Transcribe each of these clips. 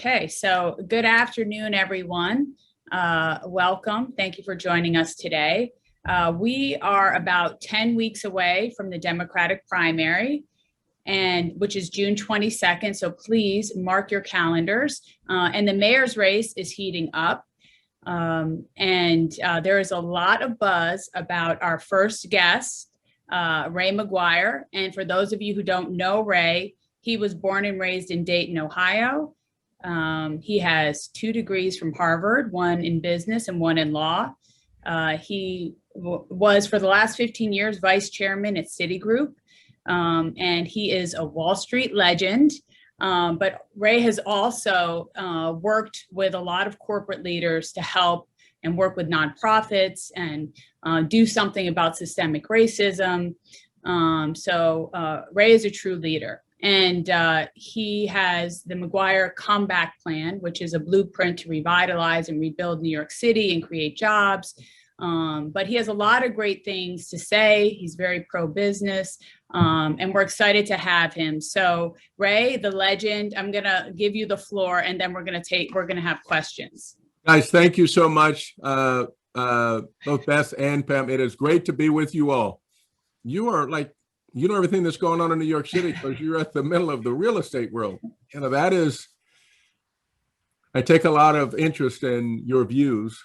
Okay, so good afternoon, everyone. Welcome. Thank you for joining us today. We are about 10 weeks away from the Democratic primary, and which is June 22nd. So please mark your calendars. And the mayor's race is heating up. There is a lot of buzz about our first guest, Ray McGuire. And for those of you who don't know Ray, he was born and raised in Dayton, Ohio. He has 2 degrees from Harvard, one in business and one in law. He was for the last 15 years vice chairman at Citigroup, and he is a Wall Street legend. But Ray has also worked with a lot of corporate leaders to help and work with nonprofits and do something about systemic racism. Ray is a true leader. And he has the McGuire Comeback Plan, which is a blueprint to revitalize and rebuild New York City and create jobs. But he has a lot of great things to say. He's very pro-business, and we're excited to have him. So Ray, the legend, I'm going to give you the floor, and then we're going to have questions. Guys, thank you so much, both Beth and Pam. It is great to be with you all. You are like, you know everything that's going on in New York City because you're at the middle of the real estate world. You know, that is, I take a lot of interest in your views,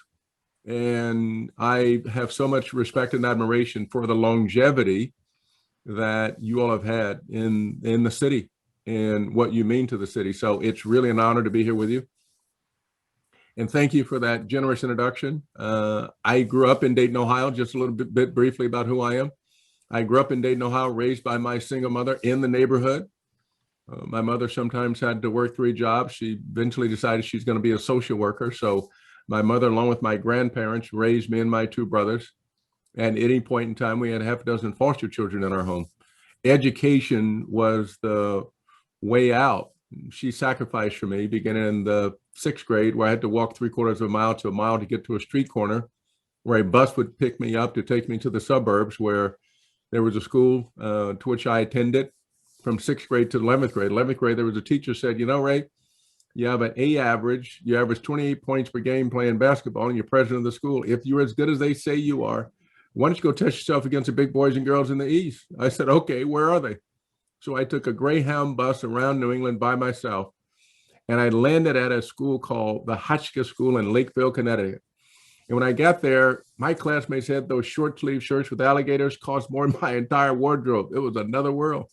and I have so much respect and admiration for the longevity that you all have had in the city and what you mean to the city. So it's really an honor to be here with you. And thank you for that generous introduction. I grew up in Dayton, Ohio, just a little bit briefly about who I am. I grew up in Dayton, Ohio, raised by my single mother in the neighborhood. My mother sometimes had to work 3 jobs. She eventually decided she's going to be a social worker. So my mother, along with my grandparents, raised me and my 2 brothers. And at any point in time, we had half a dozen foster children in our home. Education was the way out. She sacrificed for me, beginning in the 6th grade, where I had to walk 3/4 of a mile to a mile to get to a street corner, where a bus would pick me up to take me to the suburbs, where there was a school to which I attended from 6th grade to 11th grade. 11th grade, there was a teacher said, you know, Ray, you have an A average, you average 28 points per game playing basketball, and you're president of the school. If you're as good as they say you are, why don't you go test yourself against the big boys and girls in the East? I said, okay, where are they? So I took a Greyhound bus around New England by myself, and I landed at a school called the Hotchkiss School in Lakeville, Connecticut. And when I got there, my classmates had those short sleeve shirts with alligators, cost more than my entire wardrobe. It was another world.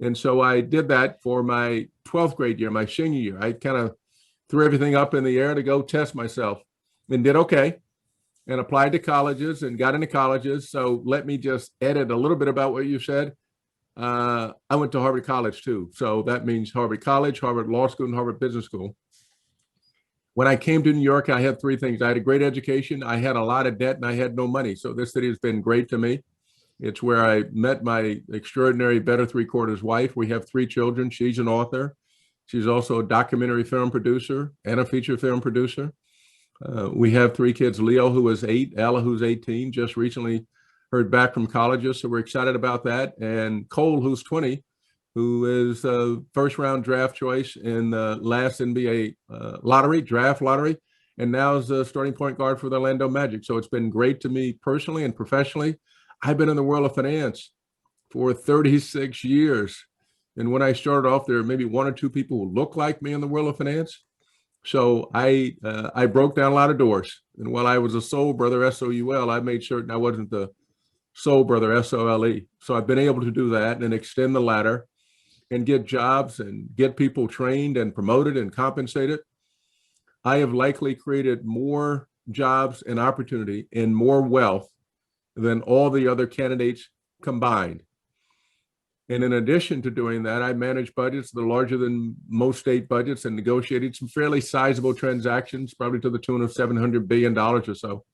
And so I did that for my 12th grade year, my senior year. I kind of threw everything up in the air to go test myself and did okay, and applied to colleges and got into colleges. So let me just edit a little bit about what you said. I went to Harvard College too. So that means Harvard College, Harvard Law School, and Harvard Business School. When I came to New York, I had 3 things. I had a great education, I had a lot of debt, and I had no money. So this city has been great to me. It's where I met my extraordinary better 3/4 wife. We have 3 children. She's an author. She's also a documentary film producer and a feature film producer. We have 3 kids, Leo, who is 8, Ella, who's 18, just recently heard back from colleges. So we're excited about that. And Cole, who's 20, who is a 1st round draft choice in the last NBA draft lottery, and now is the starting point guard for the Orlando Magic. So it's been great to me personally and professionally. I've been in the world of finance for 36 years. And when I started off, there were maybe 1 or 2 people who looked like me in the world of finance. So I broke down a lot of doors. And while I was a soul brother, S-O-U-L, I made certain I wasn't the soul brother, S-O-L-E. So I've been able to do that and extend the ladder and get jobs and get people trained and promoted and compensated. I have likely created more jobs and opportunity and more wealth than all the other candidates combined. And in addition to doing that, I manage budgets that are larger than most state budgets and negotiated some fairly sizable transactions, probably to the tune of $700 billion or so.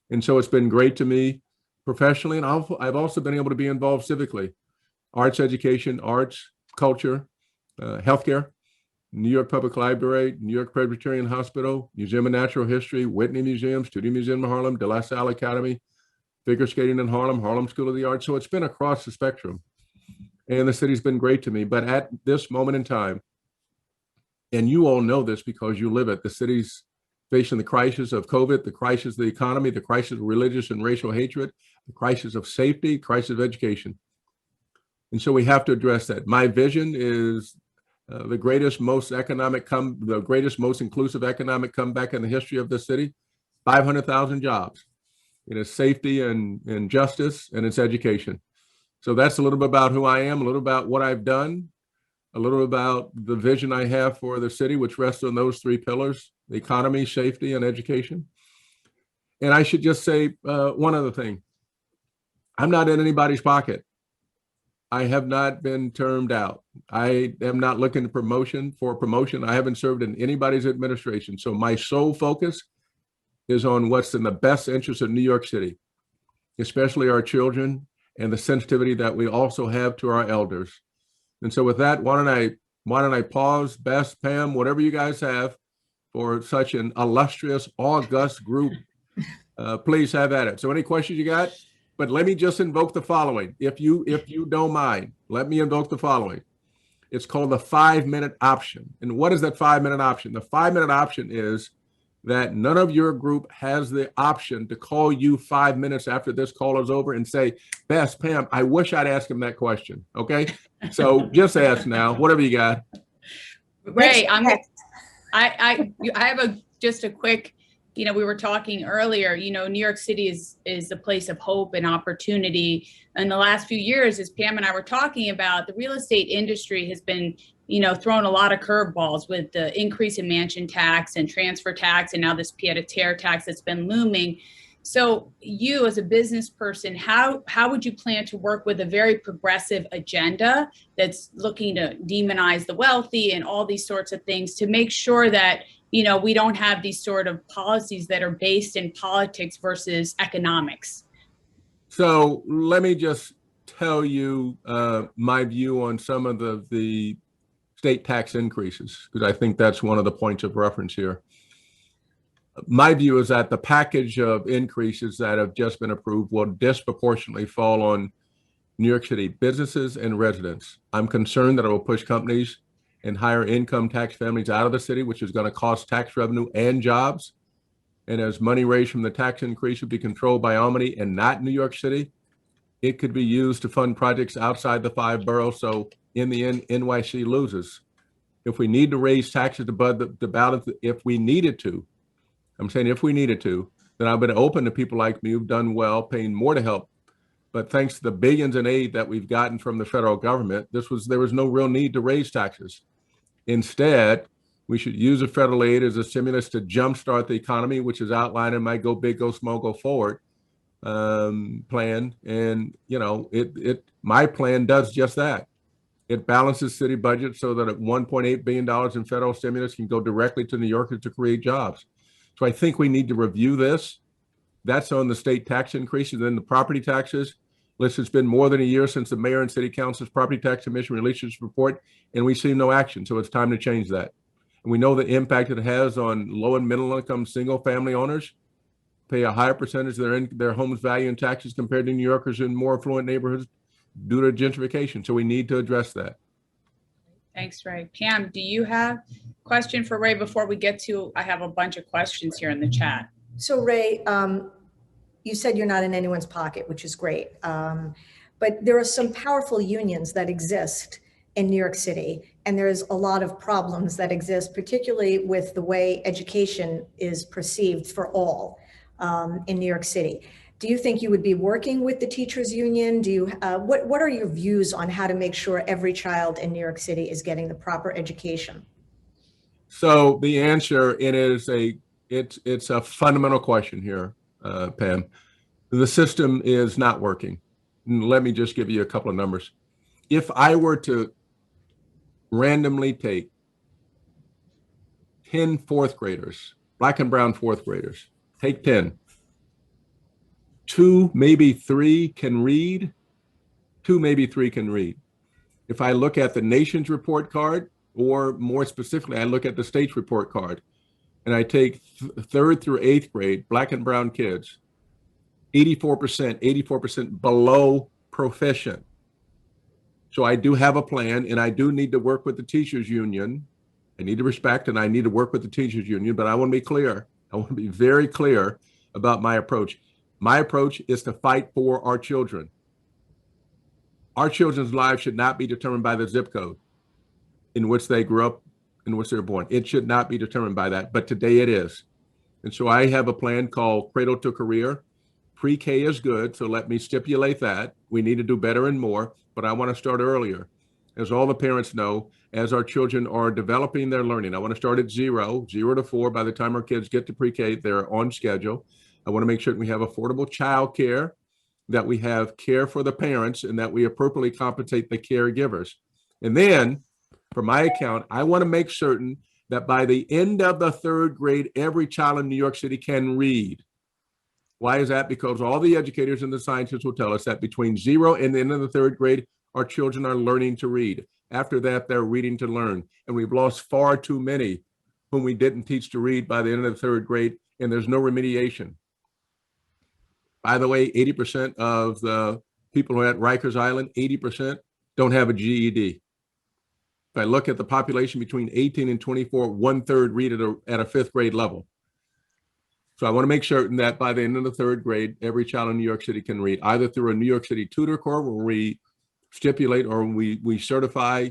And so it's been great to me professionally. And I've also been able to be involved civically. Arts education, arts, culture, healthcare, New York Public Library, New York Presbyterian Hospital, Museum of Natural History, Whitney Museum, Studio Museum of Harlem, De La Salle Academy, figure skating in Harlem, Harlem School of the Arts. So it's been across the spectrum. And the city's been great to me. But at this moment in time, And you all know this because you live it. The city's facing the crisis of COVID, the crisis of the economy, the crisis of religious and racial hatred, the crisis of safety, crisis of education. And so we have to address that. My vision is the greatest, most inclusive economic comeback in the history of the city. 500,000 jobs. It is safety and justice, and it's education. So that's a little bit about who I am, a little about what I've done, a little about the vision I have for the city, which rests on those three pillars: the economy, safety, and education. And I should just say one other thing. I'm not in anybody's pocket. I have not been termed out. I am not looking for promotion. I haven't served in anybody's administration. So my sole focus is on what's in the best interest of New York City, especially our children, and the sensitivity that we also have to our elders. And so with that, why don't I pause, Bess, Pam, whatever you guys have for such an illustrious, august group. Please have at it. So any questions you got? But let me just invoke the following. If you don't mind, let me invoke the following. It's called the 5-minute option. And what is that 5-minute option? The 5-minute option is that none of your group has the option to call you 5 minutes after this call is over and say, Bess, Pam, I wish I'd ask him that question. Okay. So just ask now, whatever you got. Ray, I have just a quick, we were talking earlier, New York City is a place of hope and opportunity. In the last few years, as Pam and I were talking about, the real estate industry has been, thrown a lot of curveballs with the increase in mansion tax and transfer tax, and now this pied-à-terre tax that's been looming. So you as a business person, how would you plan to work with a very progressive agenda that's looking to demonize the wealthy and all these sorts of things to make sure that we don't have these sort of policies that are based in politics versus economics? So let me just tell you my view on some of the state tax increases, because I think that's one of the points of reference here. My view is that the package of increases that have just been approved will disproportionately fall on New York City businesses and residents. I'm concerned that it will push companies and higher income tax families out of the city, which is going to cost tax revenue and jobs. And as money raised from the tax increase would be controlled by Albany and not New York City, it could be used to fund projects outside the 5 boroughs. So in the end, NYC loses. If we need to raise taxes to balance, if we needed to, I'm saying if we needed to, then I've been open to people like me who've done well, paying more to help. But thanks to the billions in aid that we've gotten from the federal government, there was no real need to raise taxes. Instead, we should use the federal aid as a stimulus to jumpstart the economy, which is outlined in my Go Big, Go Small, Go Forward plan. And my plan does just that. It balances city budget so that $1.8 billion in federal stimulus can go directly to New Yorkers to create jobs. So I think we need to review this. That's on the state tax increases. Then the property taxes. Listen, it's been more than a year since the mayor and city council's property tax commission released its report, and we see no action. So it's time to change that. And we know the impact it has on low and middle income single family owners pay a higher percentage of their home's value in taxes compared to New Yorkers in more affluent neighborhoods due to gentrification. So we need to address that. Thanks, Ray. Pam, do you have a question for Ray before we get to, I have a bunch of questions here in the chat. So Ray, you said you're not in anyone's pocket, which is great. But there are some powerful unions that exist in New York City, and there's a lot of problems that exist, particularly with the way education is perceived for all in New York City. Do you think you would be working with the teachers union? Do you, what are your views on how to make sure every child in New York City is getting the proper education? So the answer, it's a fundamental question here, Pam. The system is not working. Let me just give you a couple of numbers. If I were to randomly take 10 fourth graders, black and brown fourth graders, take 10. 2, maybe 3 can read. 2, maybe 3 can read. If I look at the nation's report card, or more specifically, I look at the state's report card, and I take 3rd through 8th grade, black and brown kids, 84% below proficient. So I do have a plan, and I do need to work with the teachers union I need to respect, and I need to work with the teachers union, but I want to be clear. I want to be very clear about my approach. My approach is to fight for our children. Our children's lives should not be determined by the zip code in which they grew up, in which they're born. It should not be determined by that, but today it is. And so I have a plan called Cradle to Career. Pre-K is good, so let me stipulate that. We need to do better and more, but I want to start earlier. As all the parents know, as our children are developing their learning, I want to start at 0 to 4. By the time our kids get to pre-K, they're on schedule. I want to make sure that we have affordable child care, that we have care for the parents, and that we appropriately compensate the caregivers. And then, for my account, I want to make certain that by the end of the 3rd grade, every child in New York City can read. Why is that? Because all the educators and the scientists will tell us that between 0 and the end of the 3rd grade, our children are learning to read. After that, they're reading to learn. And we've lost far too many whom we didn't teach to read by the end of the 3rd grade, and there's no remediation. By the way, 80% of the people who are at Rikers Island, 80% don't have a GED. If I look at the population between 18 and 24, 1/3 read at a 5th grade level. So I want to make certain that by the end of the 3rd grade, every child in New York City can read, either through a New York City tutor corps where we stipulate or we certify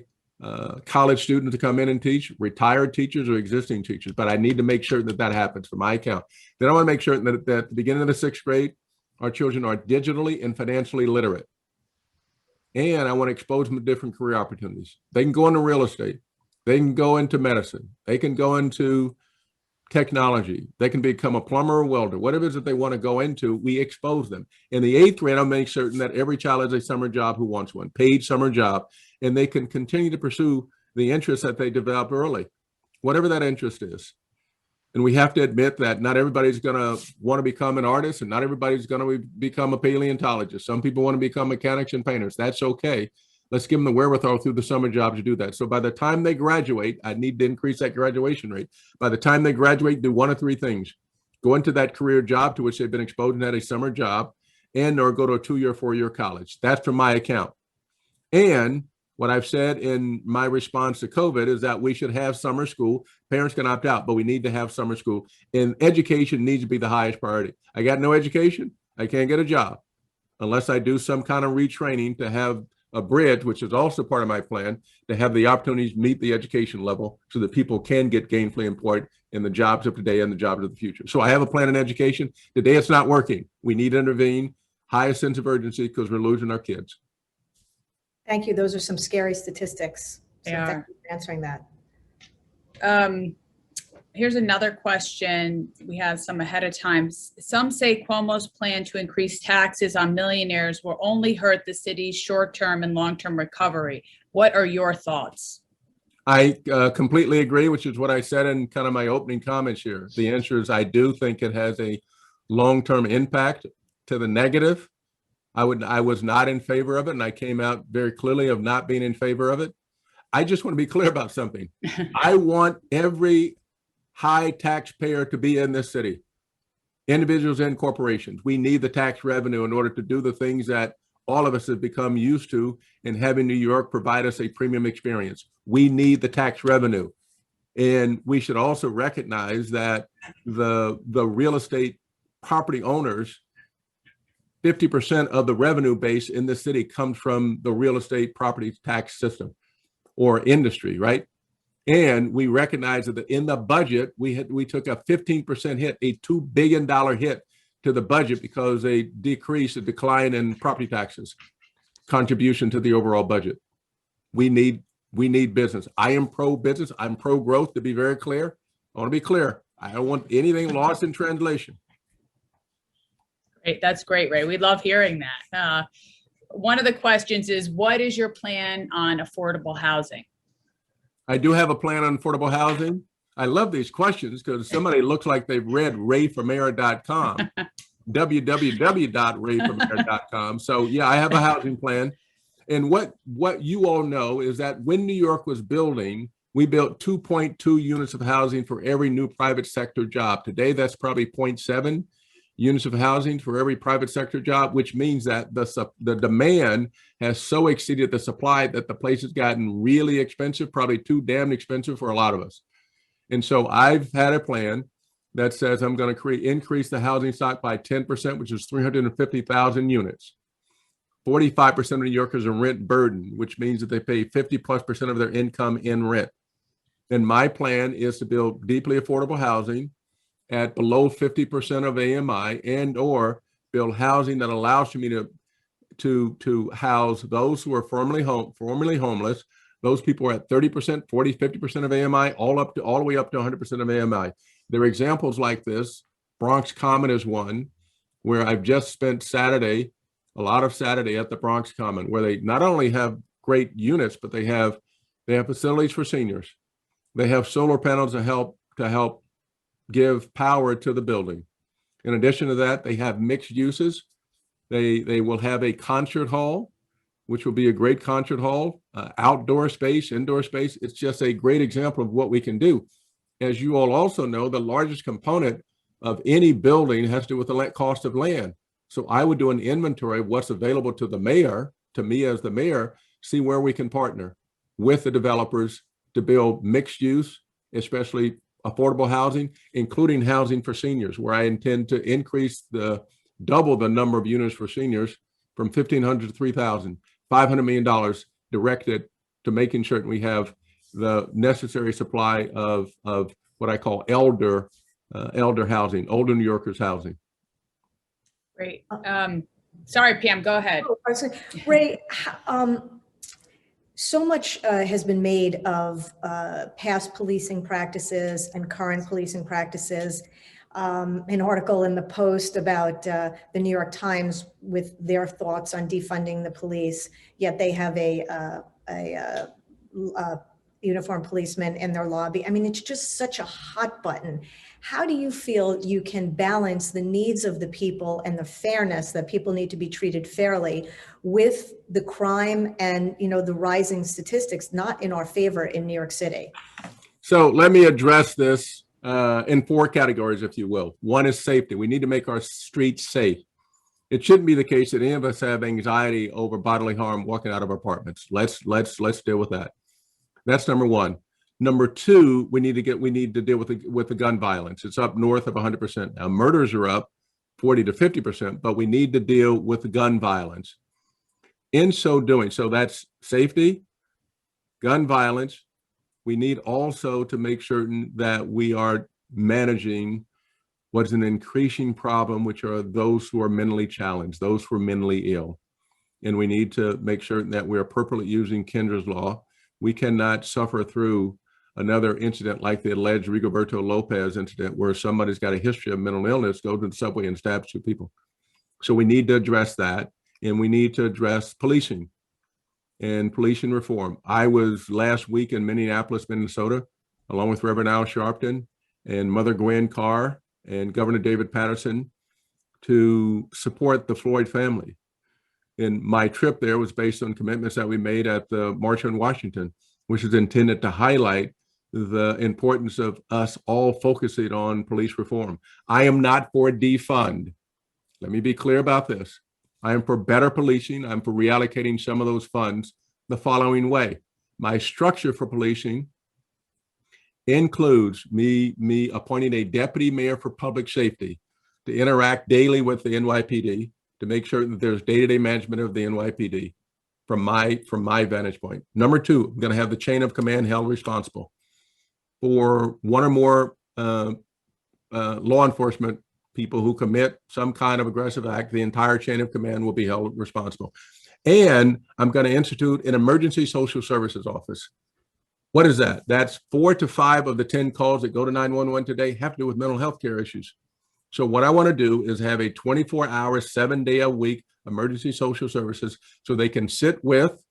college students to come in and teach, retired teachers or existing teachers. But I need to make sure that that happens for my account. Then I want to make sure that at the beginning of the 6th grade, our children are digitally and financially literate. And I want to expose them to different career opportunities. They can go into real estate. They can go into medicine. They can go into technology. They can become a plumber or welder. Whatever it is that they want to go into, we expose them. In the 8th grade, I'll make certain that every child has a summer job who wants one, paid summer job, and they can continue to pursue the interests that they develop early, whatever that interest is. And we have to admit that not everybody's going to want to become an artist, and not everybody's going to become a paleontologist. Some people want to become mechanics and painters. That's okay. Let's give them the wherewithal through the summer job to do that. So by the time they graduate, I need to increase that graduation rate. By the time they graduate, do 1 of 3 things. Go into that career job to which they've been exposed and had a summer job, and or go to a 2-year, 4-year college. That's from my account. And what I've said in my response to COVID is that we should have summer school. Parents can opt out, but we need to have summer school. And education needs to be the highest priority. I got no education. I can't get a job unless I do some kind of retraining to have a bridge, which is also part of my plan, to have the opportunities to meet the education level so that people can get gainfully employed in the jobs of today and the jobs of the future. So I have a plan in education. Today it's not working. We need to intervene. Highest sense of urgency because we're losing our kids. Thank you. Those are some scary statistics. So They are. thank you for answering that. Here's another question. We have some ahead of time. Some say Cuomo's plan to increase taxes on millionaires will only hurt the city's short-term and long-term recovery. What are your thoughts? I completely agree, which is what I said in kind of my opening comments here. The answer is I do think it has a long-term impact to the negative. I was not in favor of it, and I came out very clearly of not being in favor of it. I just want to be clear about something. I want every high taxpayer to be in this city, individuals and corporations. We need the tax revenue in order to do the things that all of us have become used to and having New York provide us a premium experience. We need the tax revenue. And we should also recognize that the real estate property owners, 50% of the revenue base in the city comes from the real estate property tax system or industry, right? And we recognize that in the budget, we took a 15% hit, a $2 billion hit to the budget because a decline in property taxes contribution to the overall budget. We need business. I am pro-business. I'm pro-growth, to be very clear. I want to be clear. I don't want anything lost in translation. Great. That's great, Ray. We love hearing that. One of the questions is, what is your plan on affordable housing? I do have a plan on affordable housing. I love these questions because somebody looks like they've read rayformayor.com, www.rayformayor.com. So yeah, I have a housing plan. And what you all know is that when New York was building, we built 2.2 units of housing for every new private sector job. Today, that's probably 0.7. units of housing for every private sector job, which means that the demand has so exceeded the supply that the place has gotten really expensive, probably too damn expensive for a lot of us. And so I've had a plan that says I'm going to increase the housing stock by 10%, which is 350,000 units. 45% of New Yorkers are rent burdened, which means that they pay 50+% of their income in rent. And my plan is to build deeply affordable housing at below 50% of AMI, and or build housing that allows me to house those who are formerly homeless. Those people are at 30%, 40, 50% of AMI, all the way up to 100% of AMI. There are examples like this. Bronx Common is one, where I've just spent a lot of Saturday at the Bronx Common, where they not only have great units, but they have facilities for seniors. They have solar panels to help give power to the building. In addition to that, they have mixed uses. They will have a concert hall, which will be a great concert hall, outdoor space, indoor space. It's just a great example of what we can do. As you all also know, the largest component of any building has to do with the cost of land. So I would do an inventory of what's available to the mayor, to me as the mayor, see where we can partner with the developers to build mixed use, especially affordable housing, including housing for seniors, where I intend to double the number of units for seniors from 1,500 to 3,000, $500 million directed to making certain we have the necessary supply of what I call elder housing, older New Yorkers housing. Great. Sorry, Pam, go ahead. Ray, so much has been made of past policing practices and current policing practices. An article in the Post about the New York Times with their thoughts on defunding the police, yet they have a uniformed policeman in their lobby. I mean, it's just such a hot button. How do you feel you can balance the needs of the people and the fairness that people need to be treated fairly with the crime and, the rising statistics not in our favor in New York City? So let me address this in 4 categories, if you will. One is safety. We need to make our streets safe. It shouldn't be the case that any of us have anxiety over bodily harm walking out of our apartments. Let's deal with that. That's number one. Number two, we need to deal with the gun violence. It's up north of 100%. Now, murders are up 40 to 50%, but we need to deal with the gun violence. In so doing, so that's safety, gun violence. We need also to make certain that we are managing what's an increasing problem, which are those who are mentally challenged, those who are mentally ill. And we need to make certain that we are appropriately using Kendra's law. We cannot suffer through another incident like the alleged Rigoberto Lopez incident, where somebody's got a history of mental illness, goes to the subway and stabs 2 people. So we need to address that, and we need to address policing and policing reform. I was last week in Minneapolis, Minnesota, along with Reverend Al Sharpton and Mother Gwen Carr and Governor David Patterson to support the Floyd family. And my trip there was based on commitments that we made at the March on Washington, which is intended to highlight the importance of us all focusing on police reform. I am not for defund. Let me be clear about this. I am for better policing. I'm for reallocating some of those funds the following way. My structure for policing includes me appointing a deputy mayor for public safety to interact daily with the NYPD to make sure that there's day-to-day management of the NYPD from my vantage point. Number two, I'm going to have the chain of command held responsible. For one or more law enforcement people who commit some kind of aggressive act, the entire chain of command will be held responsible. And I'm going to institute an emergency social services office. What is that? That's 4 to 5 of the 10 calls that go to 911 today have to do with mental health care issues. So what I want to do is have a 24-hour, 7-day-a-week emergency social services so they can sit with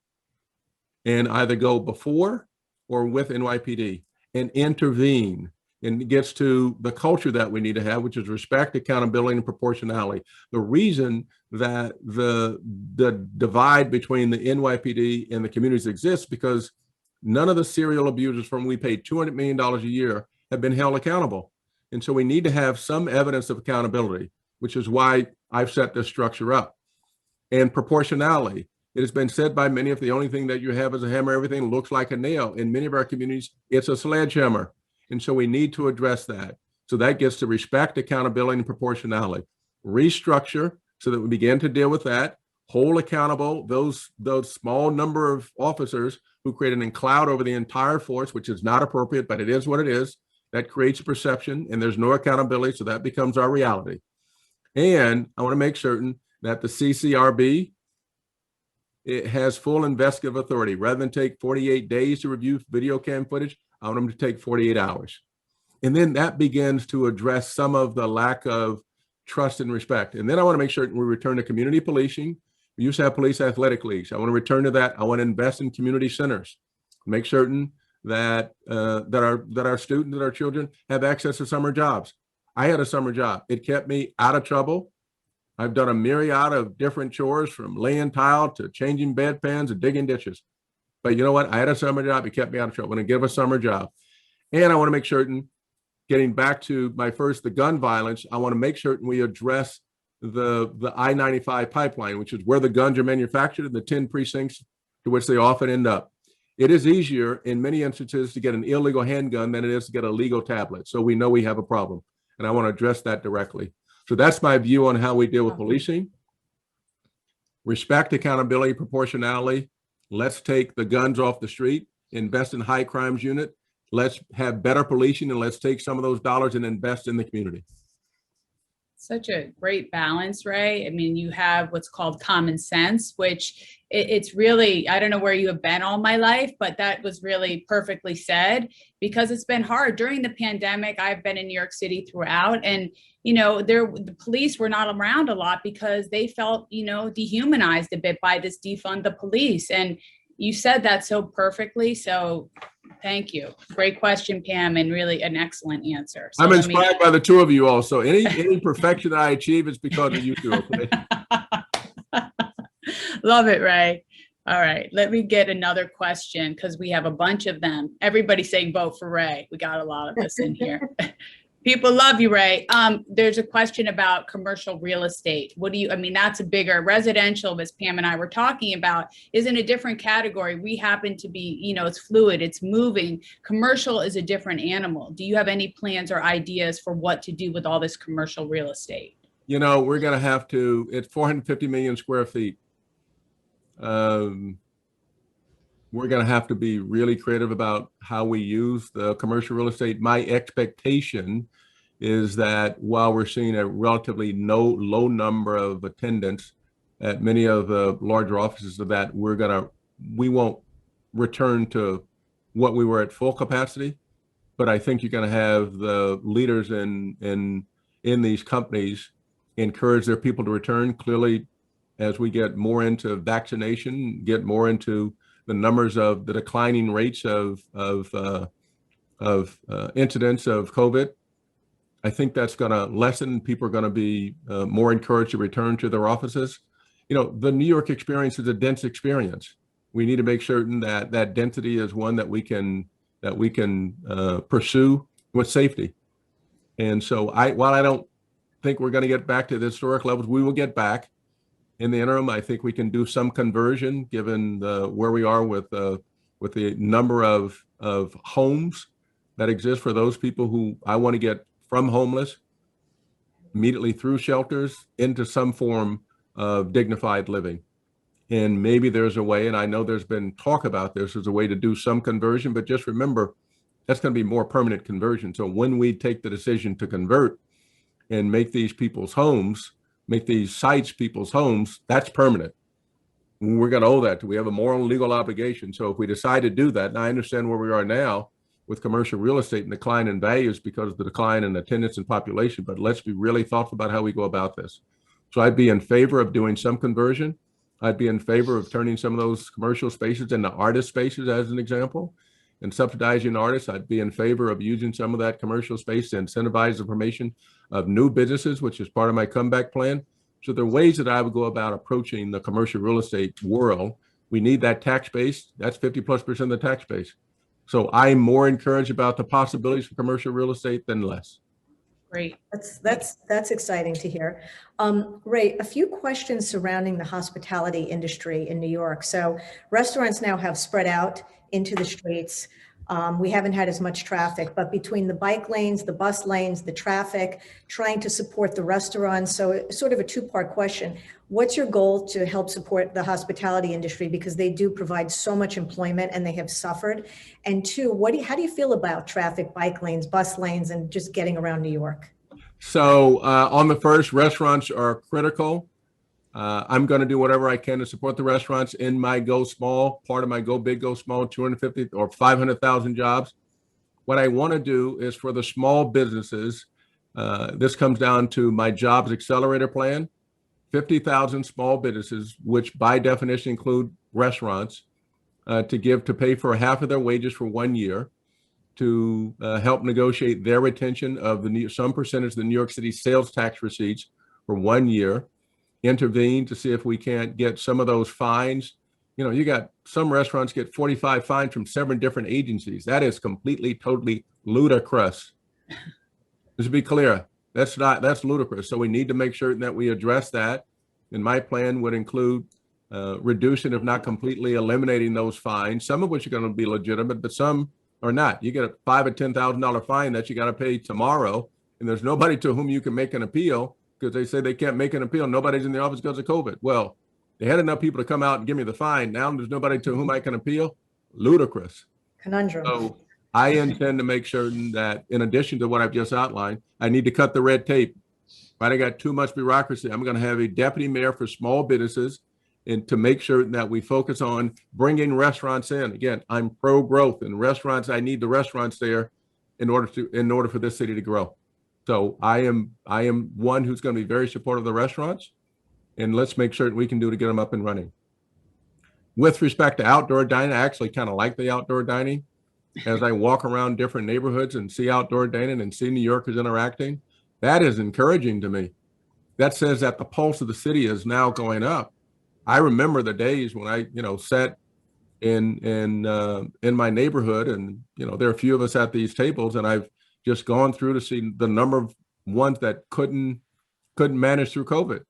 and either go before or with NYPD and intervene. And it gets to the culture that we need to have, which is respect, accountability, and proportionality. The reason that the divide between the NYPD and the communities exists because none of the serial abusers from we paid $200 million a year have been held accountable. And so we need to have some evidence of accountability, which is why I've set this structure up. And proportionality. It has been said by many, if the only thing that you have is a hammer, everything looks like a nail. In many of our communities, it's a sledgehammer. And so we need to address that. So that gets to respect, accountability, and proportionality. Restructure so that we begin to deal with that. Hold accountable those small number of officers who create an cloud over the entire force, which is not appropriate, but it is what it is. That creates perception, and there's no accountability, so that becomes our reality. And I want to make certain that the CCRB, it has full investigative authority. Rather than take 48 days to review video cam footage, I want them to take 48 hours. And then that begins to address some of the lack of trust and respect. And then I want to make sure we return to community policing. We used to have police athletic leagues. I want to return to that. I want to invest in community centers. Make certain that our students, that our children have access to summer jobs. I had a summer job. It kept me out of trouble. I've done a myriad of different chores, from laying tile to changing bedpans and digging ditches. But you know what? I had a summer job. It kept me out of trouble. I'm going to give a summer job. And I want to make certain, getting back to the gun violence, I want to make certain we address the I-95 pipeline, which is where the guns are manufactured in the 10 precincts to which they often end up. It is easier in many instances to get an illegal handgun than it is to get a legal tablet. So we know we have a problem, and I want to address that directly. So that's my view on how we deal with policing. Respect, accountability, proportionality. Let's take the guns off the street, invest in high crimes unit. Let's have better policing, and let's take some of those dollars and invest in the community. Such a great balance, Ray. I mean, you have what's called common sense, which it's really, I don't know where you have been all my life, but that was really perfectly said, because it's been hard during the pandemic. I've been in New York City throughout, and, you know, the police were not around a lot because they felt, you know, dehumanized a bit by this defund the police. And you said that so perfectly. So thank you. Great question, Pam, and really an excellent answer. So I'm inspired by the two of you also. Any perfection that I achieve is because of you two. Okay? Love it, Ray. All right, let me get another question, because we have a bunch of them. Everybody saying vote for Ray. We got a lot of this in here. People love you, Ray. There's a question about commercial real estate. What do you, I mean, that's a bigger, residential, as Pam and I were talking about, is in a different category. We happen to be, you know, it's fluid, it's moving. Commercial is a different animal. Do you have any plans or ideas for what to do with all this commercial real estate? You know, we're going to have to, it's 450 million square feet. We're going to have to be really creative about how we use the commercial real estate. My expectation is that while we're seeing a relatively low number of attendance at many of the larger offices of that, we won't return to what we were at full capacity. But I think you're going to have the leaders in these companies encourage their people to return. Clearly, as we get more into vaccination, get more into the numbers of the declining rates of incidents of COVID, I think that's going to lessen. People are going to be more encouraged to return to their offices. You know, the New York experience is a dense experience. We need to make certain that that density is one that we can pursue with safety. And so, while I don't think we're going to get back to the historic levels, we will get back. In the interim, I think we can do some conversion, given where we are with the number of homes that exist for those people who I want to get from homeless immediately through shelters into some form of dignified living. And maybe there's a way, and I know there's been talk about this, as a way to do some conversion, but just remember, that's going to be more permanent conversion. So when we take the decision to convert and make these people's homes, make these sites people's homes, that's permanent. We're going to owe that. We have a moral and legal obligation. So if we decide to do that, and I understand where we are now with commercial real estate and decline in values because of the decline in attendance and population, but let's be really thoughtful about how we go about this. So I'd be in favor of doing some conversion. I'd be in favor of turning some of those commercial spaces into artist spaces, as an example, and subsidizing artists. I'd be in favor of using some of that commercial space to incentivize the formation of new businesses, which is part of my comeback plan. So there are ways that I would go about approaching the commercial real estate world. We need that tax base. That's 50+% of the tax base. So I'm more encouraged about the possibilities for commercial real estate than less. Great. That's exciting to hear. Ray, a few questions surrounding the hospitality industry in New York. So restaurants now have spread out into the streets. We haven't had as much traffic, but between the bike lanes, the bus lanes, the traffic, trying to support the restaurants. So it's sort of a two-part question. What's your goal to help support the hospitality industry? Because they do provide so much employment and they have suffered. And two, how do you feel about traffic, bike lanes, bus lanes, and just getting around New York? So on the first, restaurants are critical. I'm going to do whatever I can to support the restaurants in my Go Small, part of my Go Big, Go Small, 250 or 500,000 jobs. What I want to do is for the small businesses, this comes down to my Jobs Accelerator plan, 50,000 small businesses, which by definition include restaurants, to pay for half of their wages for 1 year, to help negotiate their retention of some percentage of the New York City sales tax receipts for 1 year, intervene to see if we can't get some of those fines. You know, you got some restaurants get 45 fines from 7 different agencies. That is completely, totally ludicrous. Just to be clear, that's ludicrous. So we need to make sure that we address that. And my plan would include reducing, if not completely eliminating those fines, some of which are going to be legitimate, but some are not. You get a $5,000 or $10,000 fine that you got to pay tomorrow, and there's nobody to whom you can make an appeal because they say they can't make an appeal. Nobody's in the office because of COVID. Well, they had enough people to come out and give me the fine. Now there's nobody to whom I can appeal. Ludicrous. Conundrum. So I intend to make certain that in addition to what I've just outlined, I need to cut the red tape. Right? I got too much bureaucracy. I'm going to have a deputy mayor for small businesses and to make sure that we focus on bringing restaurants in. Again, I'm pro-growth and restaurants. I need the restaurants there in order for this city to grow. So I am one who's going to be very supportive of the restaurants, and let's make sure that we can do to get them up and running. With respect to outdoor dining, I actually kind of like the outdoor dining. As I walk around different neighborhoods and see outdoor dining and see New Yorkers interacting, that is encouraging to me. That says that the pulse of the city is now going up. I remember the days when I, sat in my neighborhood, and there are a few of us at these tables, and I've just gone through to see the number of ones that couldn't manage through COVID.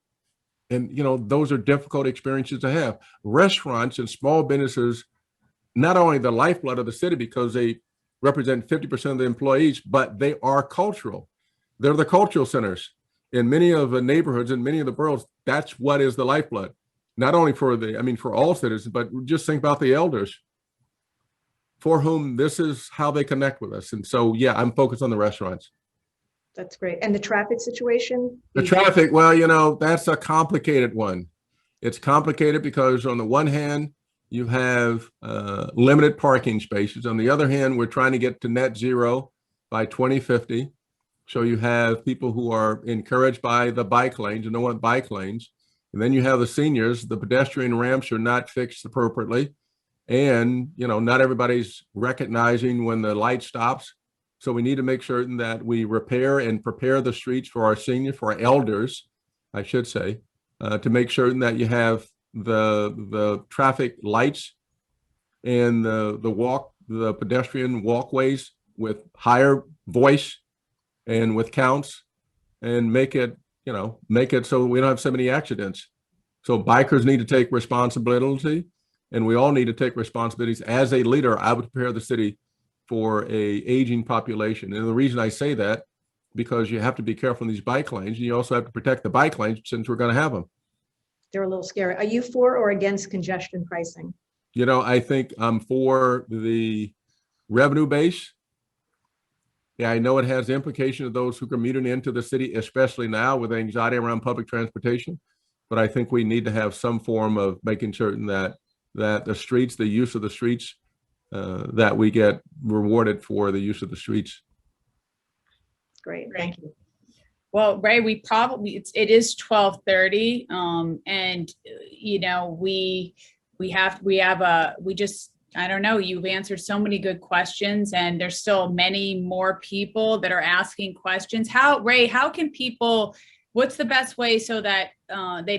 And, those are difficult experiences to have. Restaurants and small businesses, not only the lifeblood of the city because they represent 50% of the employees, but they are cultural. They're the cultural centers. In many of the neighborhoods, in many of the boroughs, that's what is the lifeblood. Not only for all citizens, but just think about the elders for whom this is how they connect with us. And so, yeah, I'm focused on the restaurants. That's great. And the traffic situation? The traffic, well, that's a complicated one. It's complicated because on the one hand, you have limited parking spaces. On the other hand, we're trying to get to net zero by 2050. So you have people who are encouraged by the bike lanes and don't want bike lanes. And then you have the seniors, the pedestrian ramps are not fixed appropriately. And, not everybody's recognizing when the light stops. So we need to make certain that we repair and prepare the streets for our seniors, for our elders, I should say, to make certain that you have the traffic lights and the pedestrian walkways with higher voice and with counts, and make it so we don't have so many accidents. So bikers need to take responsibility, and we all need to take responsibilities. As a leader, I would prepare the city for a aging population. And the reason I say that, because you have to be careful in these bike lanes, and you also have to protect the bike lanes since we're going to have them. They're a little scary. Are you for or against congestion pricing? I think I'm for the revenue base. Yeah, I know it has implications of those who commuting into the city, especially now with anxiety around public transportation. But I think we need to have some form of making certain that the streets, the use of the streets, that we get rewarded for the use of the streets. Great, thank you. Well, Ray, it is 12:30, and I don't know, you've answered so many good questions, and there's still many more people that are asking questions. Ray, what's the best way so that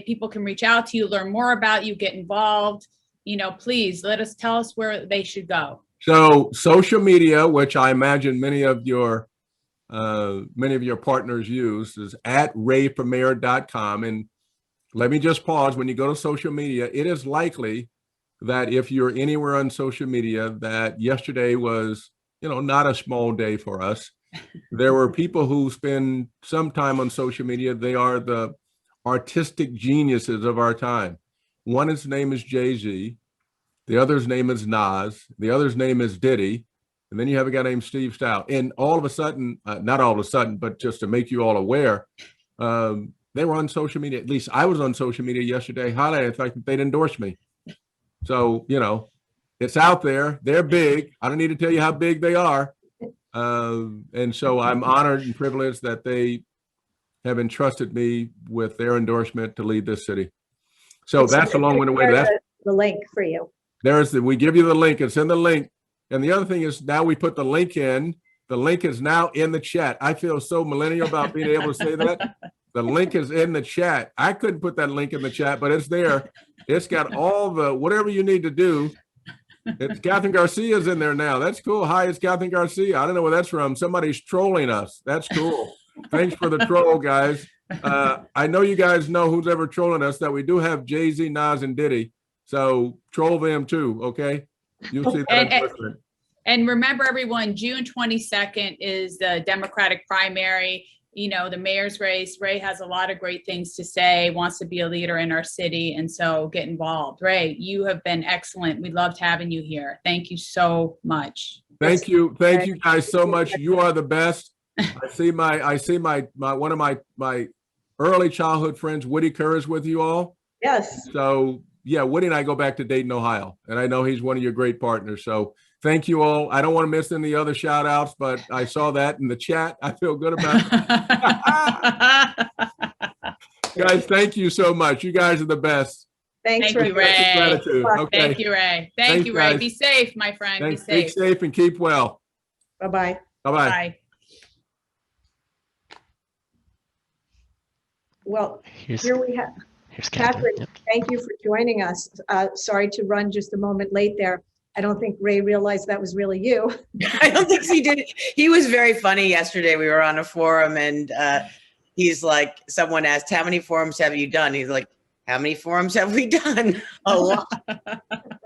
people can reach out to you, learn more about you, get involved? Please tell us where they should go. So social media, which I imagine many of your many of your partners use is at rayformayor.com. And let me just pause. When you go to social media, it is likely that if you're anywhere on social media, that yesterday was, not a small day for us. There were people who spend some time on social media. They are the artistic geniuses of our time. One, his name is Jay-Z. The other's name is Nas. The other's name is Diddy. And then you have a guy named Steve Stout. And all of a sudden, not all of a sudden, but just to make you all aware, they were on social media. At least I was on social media yesterday, highlighting the fact that they'd endorse me. So, it's out there. They're big. I don't need to tell you how big they are. And so I'm honored and privileged that they have entrusted me with their endorsement to lead this city. So that's a long-winded way. That's the link for you. We give you the link. It's in the link. And the other thing is now we put the link in. The link is now in the chat. I feel so millennial about being able to say that. The link is in the chat. I couldn't put that link in the chat, but it's there. It's got all the, whatever you need to do. It's Kathryn Garcia's in there now. That's cool. Hi, it's Kathryn Garcia. I don't know where that's from. Somebody's trolling us. That's cool. Thanks for the troll, guys. I know you guys know who's ever trolling us, that we do have Jay-Z, Nas, and Diddy. So troll them too, okay? You'll see that. And remember, everyone, June 22nd is the Democratic primary. The mayor's race. Ray has a lot of great things to say, wants to be a leader in our city. And so get involved. Ray, you have been excellent. We loved having you here. Thank you so much. Thank you. Thank you guys so much. You are the best. I see my one of my early childhood friends, Woody Kerr, is with you all. Yes. So yeah, Woody and I go back to Dayton, Ohio, and I know he's one of your great partners. So thank you all. I don't want to miss any other shout outs, but I saw that in the chat. I feel good about it. Guys, thank you so much. You guys are the best. Thanks, Thank you, Ray. Gratitude. Okay. Thank you, Ray. Thank you, Ray. Be safe, my friend. Thanks. Be safe. Be safe and keep well. Bye-bye. Bye-bye. Bye. Well, here we have Kathryn. Yep. Thank you for joining us. Sorry to run just a moment late there. I don't think Ray realized that was really you. I don't think he did. He was very funny yesterday. We were on a forum and he's like, someone asked, how many forums have you done? He's like, how many forums have we done? A lot.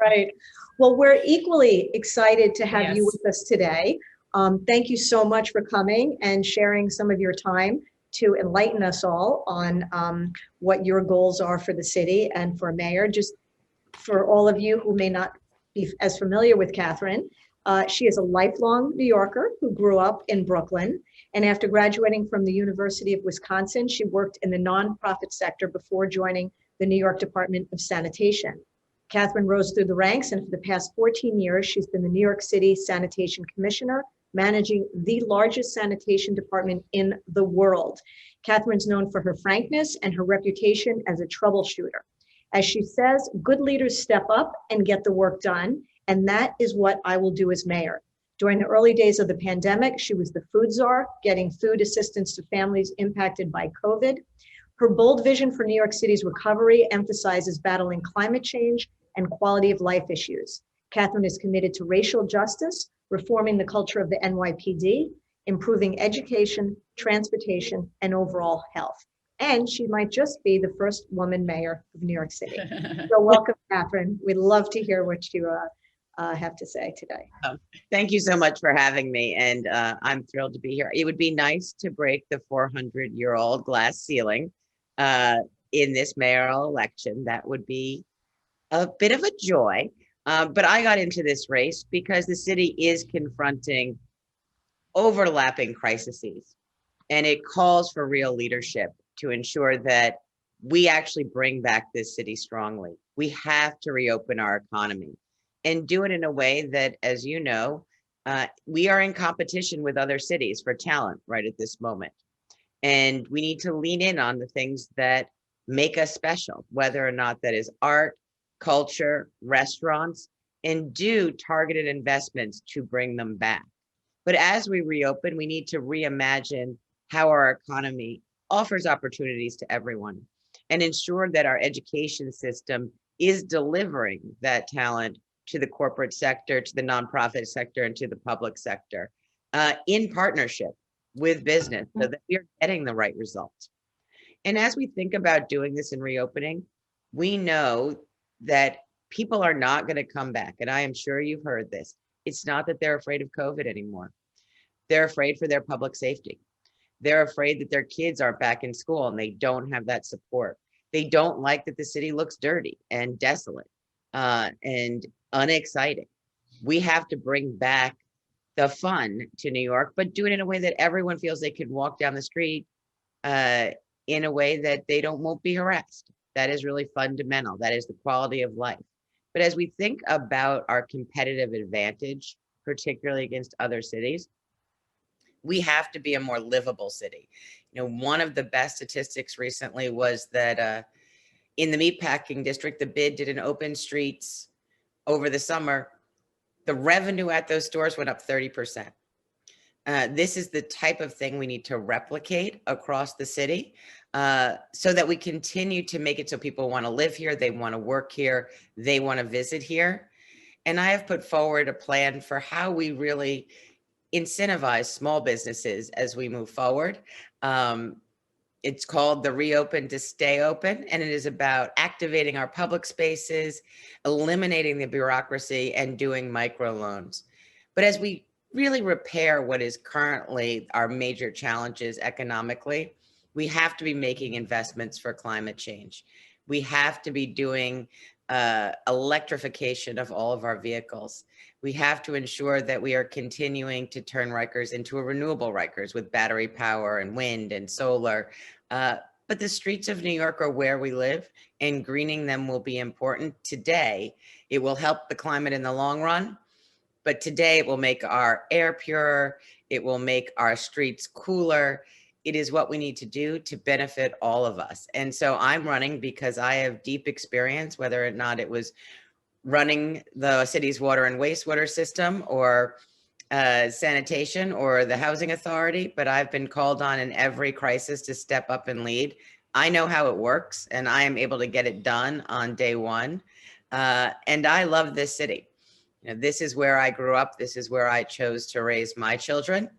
Right. Well, we're equally excited to have you with us today. Thank you so much for coming and sharing some of your time to enlighten us all on what your goals are for the city and for mayor. Just for all of you who may not be as familiar with Kathryn, she is a lifelong New Yorker who grew up in Brooklyn. And after graduating from the University of Wisconsin, she worked in the nonprofit sector before joining the New York Department of Sanitation. Kathryn rose through the ranks, and for the past 14 years, she's been the New York City Sanitation Commissioner, managing the largest sanitation department in the world. Kathryn's known for her frankness and her reputation as a troubleshooter. As she says, good leaders step up and get the work done, and that is what I will do as mayor. During the early days of the pandemic, she was the food czar, getting food assistance to families impacted by COVID. Her bold vision for New York City's recovery emphasizes battling climate change and quality of life issues. Kathryn is committed to racial justice, reforming the culture of the NYPD, improving education, transportation, and overall health. And she might just be the first woman mayor of New York City. So welcome, Kathryn. We'd love to hear what you have to say today. Thank you so much for having me. And I'm thrilled to be here. It would be nice to break the 400-year-old glass ceiling in this mayoral election. That would be a bit of a joy. But I got into this race because the city is confronting overlapping crises, and it calls for real leadership to ensure that we actually bring back this city strongly. We have to reopen our economy and do it in a way that, as you know, we are in competition with other cities for talent right at this moment. And we need to lean in on the things that make us special, whether or not that is art, culture, restaurants, and do targeted investments to bring them back. But as we reopen, we need to reimagine how our economy offers opportunities to everyone and ensure that our education system is delivering that talent to the corporate sector, to the nonprofit sector, and to the public sector in partnership with business so that we are getting the right results. And as we think about doing this in reopening, we know that people are not going to come back. And I am sure you've heard this. It's not that they're afraid of COVID anymore. They're afraid for their public safety. They're afraid that their kids aren't back in school and they don't have that support. They don't like that the city looks dirty and desolate and unexciting. We have to bring back the fun to New York, but do it in a way that everyone feels they can walk down the street in a way that they won't be harassed. That is really fundamental. That is the quality of life. But as we think about our competitive advantage, particularly against other cities, we have to be a more livable city. You know, one of the best statistics recently was that in the meatpacking district, the bid did an open streets over the summer. The revenue at those stores went up 30%. This is the type of thing we need to replicate across the city so that we continue to make it so people want to live here, they want to work here, they want to visit here. And I have put forward a plan for how we really incentivize small businesses as we move forward. It's called the Reopen to Stay Open, and it is about activating our public spaces, eliminating the bureaucracy, and doing microloans. But as we really repair what is currently our major challenges economically, we have to be making investments for climate change. We have to be doing electrification of all of our vehicles. We have to ensure that we are continuing to turn Rikers into a renewable Rikers with battery power and wind and solar. But the streets of New York are where we live, and greening them will be important today. It will help the climate in the long run, but today it will make our air purer. It will make our streets cooler. It is what we need to do to benefit all of us. And so I'm running because I have deep experience, whether or not it was running the city's water and wastewater system or sanitation or the housing authority, but I've been called on in every crisis to step up and lead. I know how it works, and I am able to get it done on day one. And I love this city. You know, this is where I grew up. This is where I chose to raise my children.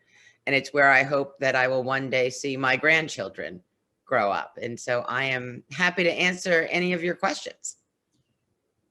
And it's where I hope that I will one day see my grandchildren grow up. And so I am happy to answer any of your questions.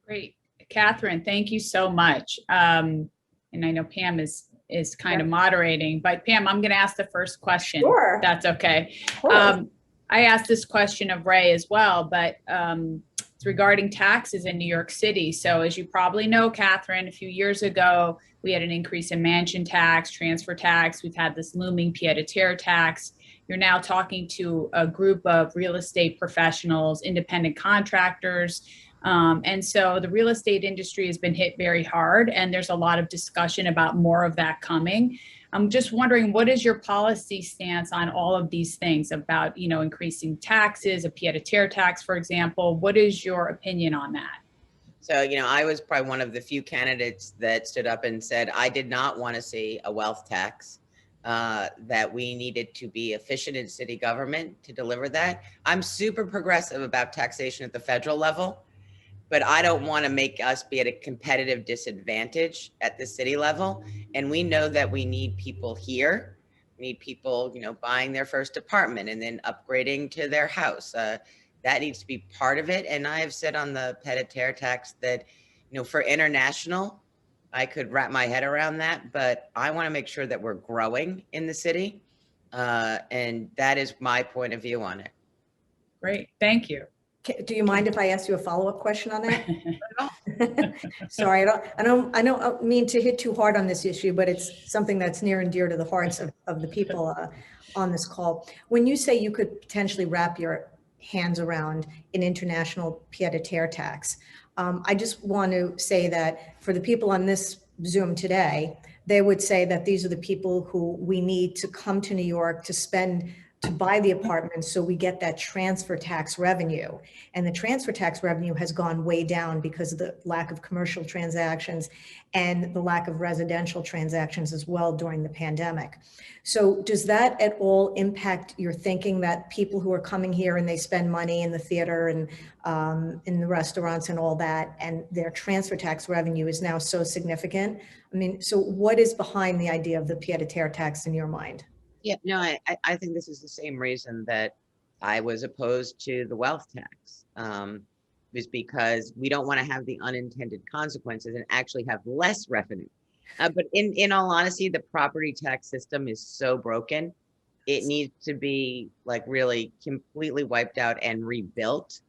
Great. Kathryn, thank you so much. And I know Pam is kind of moderating, but Pam, I'm going to ask the first question. Sure. That's okay. I asked this question of Ray as well, but it's regarding taxes in New York City. So as you probably know, Kathryn, a few years ago, we had an increase in mansion tax, transfer tax. We've had this looming pied-à-terre tax. You're now talking to a group of real estate professionals, independent contractors. And so the real estate industry has been hit very hard, and there's a lot of discussion about more of that coming. I'm just wondering, what is your policy stance on all of these things about, you know, increasing taxes, a pied-à-terre tax, for example? What is your opinion on that? So, you know, I was probably one of the few candidates that stood up and said, I did not want to see a wealth tax, that we needed to be efficient in city government to deliver that. I'm super progressive about taxation at the federal level, but I don't want to make us be at a competitive disadvantage at the city level. And we know that we need people here. We need people, you know, buying their first apartment and then upgrading to their house. That needs to be part of it. And I have said on the pied-à-terre tax that, you know, for international, I could wrap my head around that, but I want to make sure that we're growing in the city. And that is my point of view on it. Great, thank you. Do you mind if I ask you a follow-up question on that? Sorry, I don't mean to hit too hard on this issue, but it's something that's near and dear to the hearts of the people on this call. When you say you could potentially wrap your hands around an international pied-à-terre tax, I just want to say that for the people on this Zoom today, they would say that these are the people who we need to come to New York to buy the apartments so we get that transfer tax revenue. And the transfer tax revenue has gone way down because of the lack of commercial transactions and the lack of residential transactions as well during the pandemic. So does that at all impact your thinking that people who are coming here and they spend money in the theater and in the restaurants and all that, and their transfer tax revenue is now so significant? I mean, so what is behind the idea of the pied-à-terre tax in your mind? Yeah, no, I think this is the same reason that I was opposed to the wealth tax. Is because we don't want to have the unintended consequences and actually have less revenue. But in all honesty, the property tax system is so broken. It needs to be like really completely wiped out and rebuilt.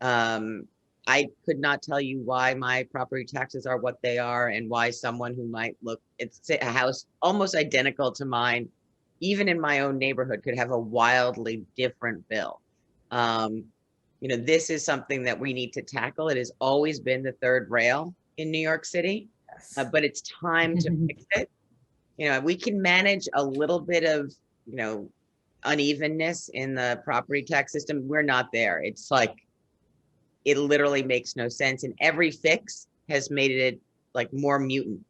I could not tell you why my property taxes are what they are and why someone who might look, it's a house almost identical to mine, even in my own neighborhood, could have a wildly different bill. This is something that we need to tackle. It has always been the third rail in New York City, Yes. but it's time to fix it. We can manage a little bit of, unevenness in the property tax system. We're not there. It's like, it literally makes no sense. And every fix has made it like more mutant.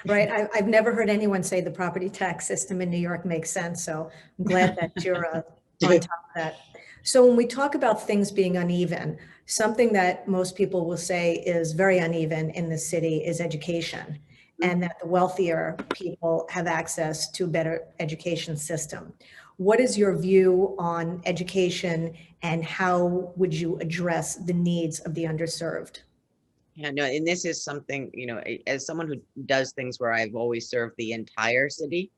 Right. I've never heard anyone say the property tax system in New York makes sense. So I'm glad that you're on top of that. So when we talk about things being uneven, something that most people will say is very uneven in the city is education, and that the wealthier people have access to a better education system. What is your view on education, and how would you address the needs of the underserved? Yeah, no, and this is something, as someone who does things where I've always served the entire city,